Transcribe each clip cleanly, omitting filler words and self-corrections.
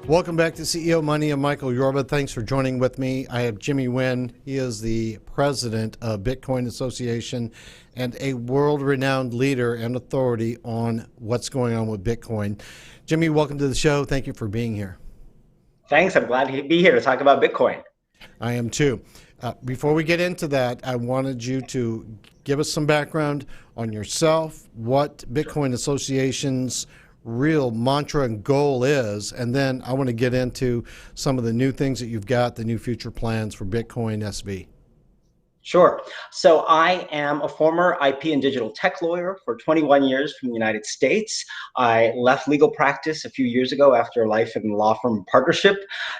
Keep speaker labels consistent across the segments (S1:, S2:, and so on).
S1: Welcome back to CEO Money. I'm Michael Yorba. Thanks for joining with me. I have Jimmy Nguyen. He is the president of Bitcoin Association and a world-renowned leader and authority on what's going on with Bitcoin. Jimmy, welcome to the show. Thank you for being here.
S2: Thanks. I'm glad to be here to talk about Bitcoin.
S1: I am too. Before we get into that, I wanted you to give us some background on yourself, what Bitcoin Association's real mantra and goal is, and then I want to get into some of the new things that you've got, the new future plans for Bitcoin SV.
S2: Sure. So I am a former IP and digital tech lawyer for 21 years from the United States. I left legal practice a few years ago after a life in law firm partnership,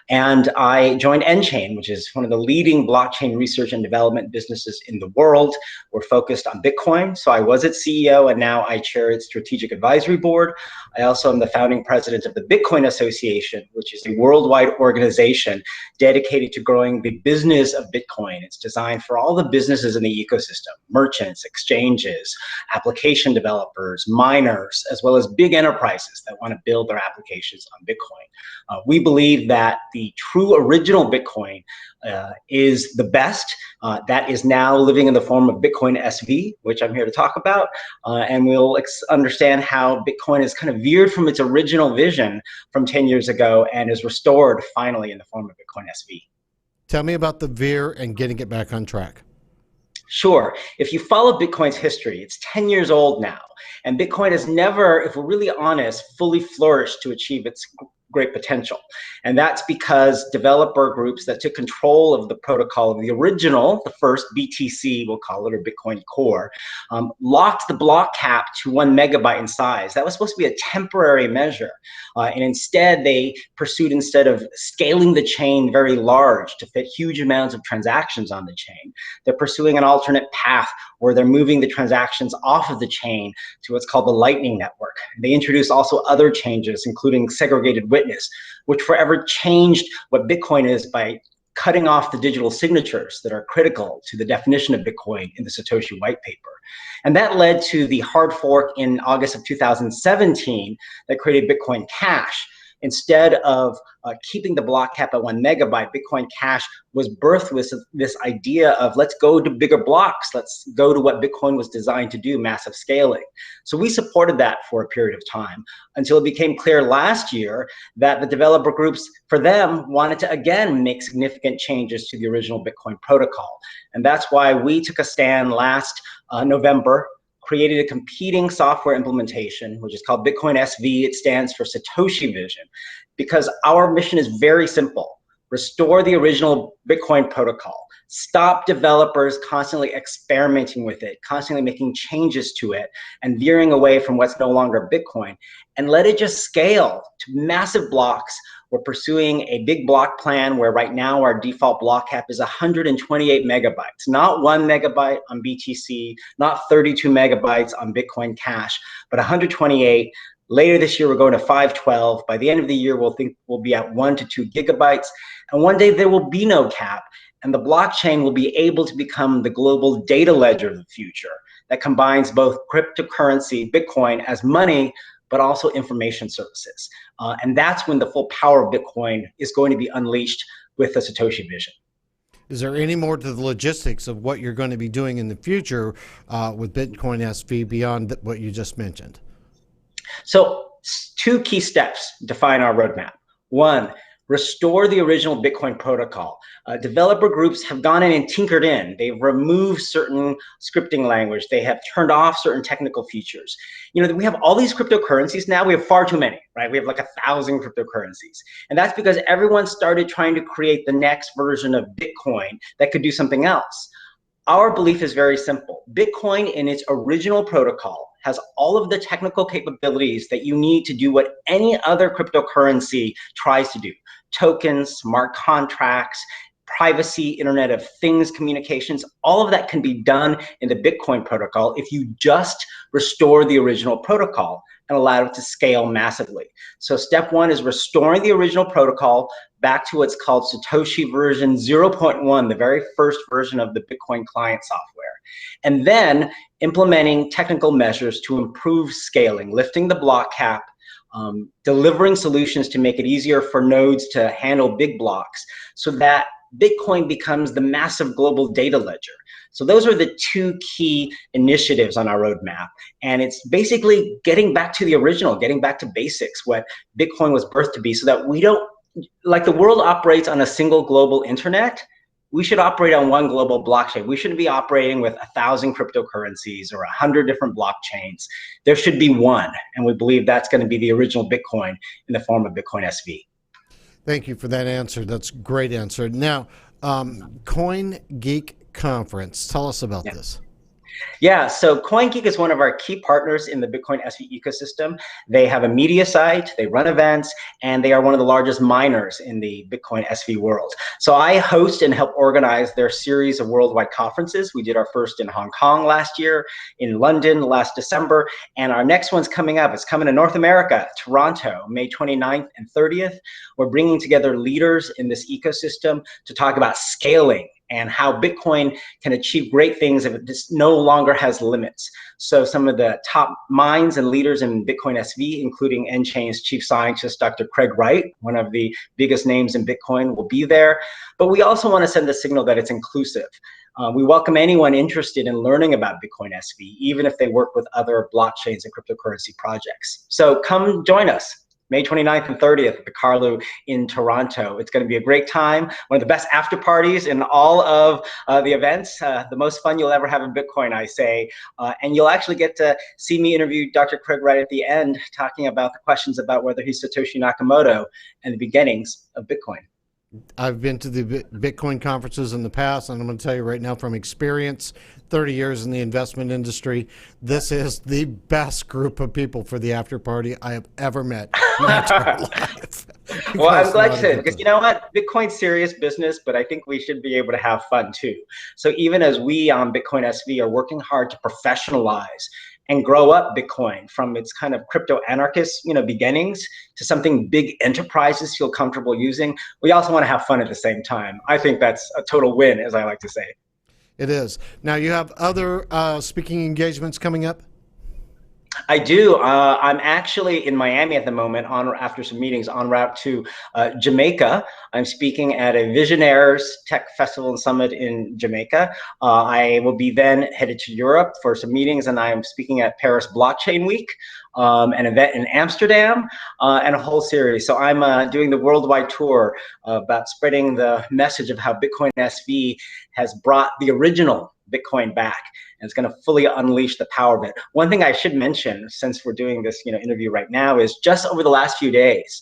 S2: and I joined nChain, which is one of the leading blockchain research and development businesses in the world. We're focused on Bitcoin. So I was its CEO, and now I chair its strategic advisory board. I also am the founding president of the Bitcoin Association, which is a worldwide organization dedicated to growing the business of Bitcoin. It's designed for all the businesses in the ecosystem: merchants, exchanges, application developers, miners, as well as big enterprises that want to build their applications on Bitcoin. We believe that the true original Bitcoin is the best. That is now living in the form of Bitcoin SV, which I'm here to talk about. And we'll understand how Bitcoin is kind of veered from its original vision from 10 years ago and is restored finally in the form of Bitcoin SV.
S1: Tell me about the veer and getting it back on track.
S2: Sure. If you follow Bitcoin's history, it's 10 years old now. And Bitcoin has never, if we're really honest, fully flourished to achieve its great potential. And that's because developer groups that took control of the protocol of the original, the first BTC, we'll call it, or Bitcoin Core, locked the block cap to 1 megabyte in size. That was supposed to be a temporary measure. And instead, they pursued, instead of scaling the chain very large to fit huge amounts of transactions on the chain, they're pursuing an alternate path where they're moving the transactions off of the chain to what's called the Lightning Network. They introduced also other changes, including segregated witness, which forever changed what Bitcoin is by cutting off the digital signatures that are critical to the definition of Bitcoin in the Satoshi white paper. And that led to the hard fork in August of 2017 that created Bitcoin Cash. Instead of keeping the block cap at 1 megabyte, Bitcoin Cash was birthed with this idea of, let's go to bigger blocks. Let's go to what Bitcoin was designed to do, massive scaling. So we supported that for a period of time until it became clear last year that the developer groups, for them, wanted to again make significant changes to the original Bitcoin protocol. And that's why we took a stand last November, created a competing software implementation, which is called Bitcoin SV. It stands for Satoshi Vision, because our mission is very simple: restore the original Bitcoin protocol. Stop developers constantly experimenting with it, constantly making changes to it, and veering away from what's no longer Bitcoin, and let it just scale to massive blocks. We're pursuing a big block plan where right now our default block cap is 128 megabytes, not 1 megabyte on BTC, not 32 megabytes on Bitcoin Cash, but 128. Later this year, we're going to 512. By the end of the year, we'll be at 1 to 2 gigabytes. And one day there will be no cap. And the blockchain will be able to become the global data ledger of the future that combines both cryptocurrency, Bitcoin, as money, but also information services. And that's when the full power of Bitcoin is going to be unleashed with the Satoshi Vision.
S1: Is there any more to the logistics of what you're going to be doing in the future with Bitcoin SV beyond what you just mentioned?
S2: So 2 key steps define our roadmap. 1, restore the original Bitcoin protocol. Developer groups have gone in and tinkered in. They've removed certain scripting language. They have turned off certain technical features. You know, we have all these cryptocurrencies now. We have far too many, right? We have like 1,000 cryptocurrencies. And that's because everyone started trying to create the next version of Bitcoin that could do something else. Our belief is very simple. Bitcoin in its original protocol has all of the technical capabilities that you need to do what any other cryptocurrency tries to do: tokens, smart contracts, privacy, Internet of Things communications. All of that can be done in the Bitcoin protocol if you just restore the original protocol and allow it to scale massively. So step 1 is restoring the original protocol back to what's called Satoshi version 0.1, the very first version of the Bitcoin client software. And then implementing technical measures to improve scaling, lifting the block cap, delivering solutions to make it easier for nodes to handle big blocks so that Bitcoin becomes the massive global data ledger. So those are the two key initiatives on our roadmap. And it's basically getting back to the original, getting back to basics, what Bitcoin was birthed to be, so that we don't, like the world operates on a single global internet, we should operate on one global blockchain. We shouldn't be operating with 1,000 cryptocurrencies or 100 different blockchains. There should be one. And we believe that's going to be the original Bitcoin in the form of Bitcoin SV.
S1: Thank you for that answer. That's a great answer. Now, CoinGeek Conference. Tell us about this.
S2: Yeah, so CoinGeek is one of our key partners in the Bitcoin SV ecosystem. They have a media site, they run events, and they are one of the largest miners in the Bitcoin SV world. So I host and help organize their series of worldwide conferences. We did our first in Hong Kong last year, in London last December, and our next one's coming up. It's coming to North America, Toronto, May 29th and 30th. We're bringing together leaders in this ecosystem to talk about scaling and how Bitcoin can achieve great things if it just no longer has limits. So some of the top minds and leaders in Bitcoin SV, including nChain's chief scientist, Dr. Craig Wright, one of the biggest names in Bitcoin, will be there. But we also want to send the signal that it's inclusive. We welcome anyone interested in learning about Bitcoin SV, even if they work with other blockchains and cryptocurrency projects. So come join us. May 29th and 30th at the Carlu in Toronto. It's going to be a great time. One of the best after parties in all of the events. The most fun you'll ever have in Bitcoin, I say. And you'll actually get to see me interview Dr. Craig right at the end, talking about the questions about whether he's Satoshi Nakamoto and the beginnings of Bitcoin.
S1: I've been to the Bitcoin conferences in the past, and I'm going to tell you right now from experience, 30 years in the investment industry, this is the best group of people for the after party I have ever met in my entire life.
S2: Well, I'm glad you said it, because you know what? Bitcoin's serious business, but I think we should be able to have fun too. So even as we on Bitcoin SV are working hard to professionalize and grow up Bitcoin from its kind of crypto anarchist, beginnings to something big enterprises feel comfortable using, we also want to have fun at the same time. I think that's a total win, as I like to say.
S1: It is. Now you have other speaking engagements coming up?
S2: I do. I'm actually in Miami at the moment, after some meetings, en route to Jamaica. I'm speaking at a Visionaires Tech Festival and Summit in Jamaica. I will be then headed to Europe for some meetings, and I am speaking at Paris Blockchain Week, an event in Amsterdam, and a whole series. So I'm doing the worldwide tour about spreading the message of how Bitcoin SV has brought the original Bitcoin back, and it's going to fully unleash the power of it. One thing I should mention, since we're doing this interview right now, is just over the last few days,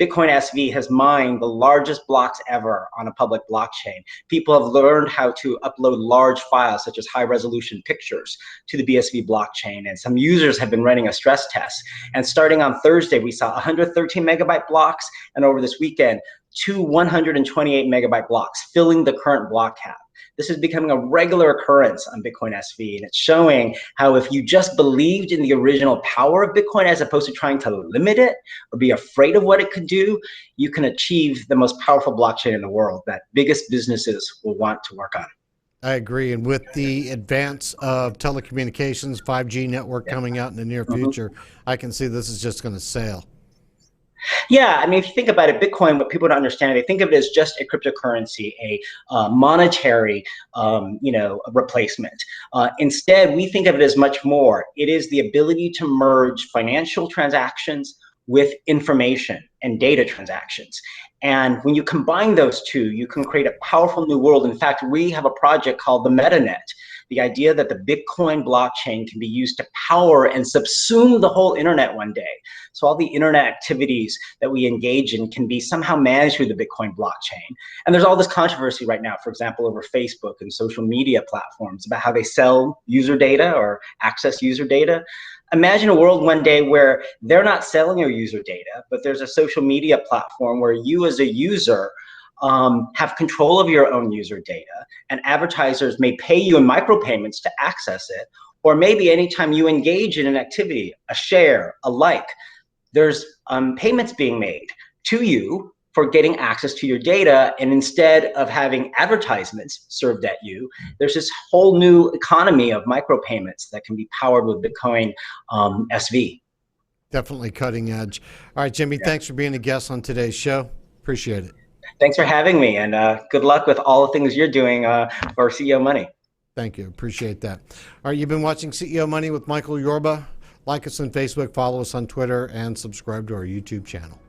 S2: Bitcoin SV has mined the largest blocks ever on a public blockchain. People have learned how to upload large files, such as high-resolution pictures, to the BSV blockchain, and some users have been running a stress test. And starting on Thursday, we saw 113 megabyte blocks, and over this weekend, 2 128 megabyte blocks, filling the current block cap. This is becoming a regular occurrence on Bitcoin SV, and it's showing how if you just believed in the original power of Bitcoin as opposed to trying to limit it or be afraid of what it could do, you can achieve the most powerful blockchain in the world that biggest businesses will want to work on.
S1: I agree. And with the advance of telecommunications, 5G network coming out in the near future, I can see this is just going to sail.
S2: Yeah, I mean, if you think about it, Bitcoin, what people don't understand, they think of it as just a cryptocurrency, a monetary, replacement. Instead, we think of it as much more. It is the ability to merge financial transactions with information and data transactions. And when you combine those two, you can create a powerful new world. In fact, we have a project called the MetaNet. The idea that the Bitcoin blockchain can be used to power and subsume the whole internet one day. So all the internet activities that we engage in can be somehow managed through the Bitcoin blockchain. And there's all this controversy right now, for example, over Facebook and social media platforms about how they sell user data or access user data. Imagine a world one day where they're not selling your user data, but there's a social media platform where you as a user have control of your own user data, and advertisers may pay you in micropayments to access it, or maybe anytime you engage in an activity, a share, a like, there's payments being made to you for getting access to your data, and instead of having advertisements served at you, there's this whole new economy of micropayments that can be powered with Bitcoin SV.
S1: Definitely cutting edge. All right, Jimmy, thanks for being a guest on today's show. Appreciate it.
S2: Thanks for having me, and good luck with all the things you're doing for CEO Money.
S1: Thank you. Appreciate that. All right, you've been watching CEO Money with Michael Yorba. Like us on Facebook, follow us on Twitter, and subscribe to our YouTube channel.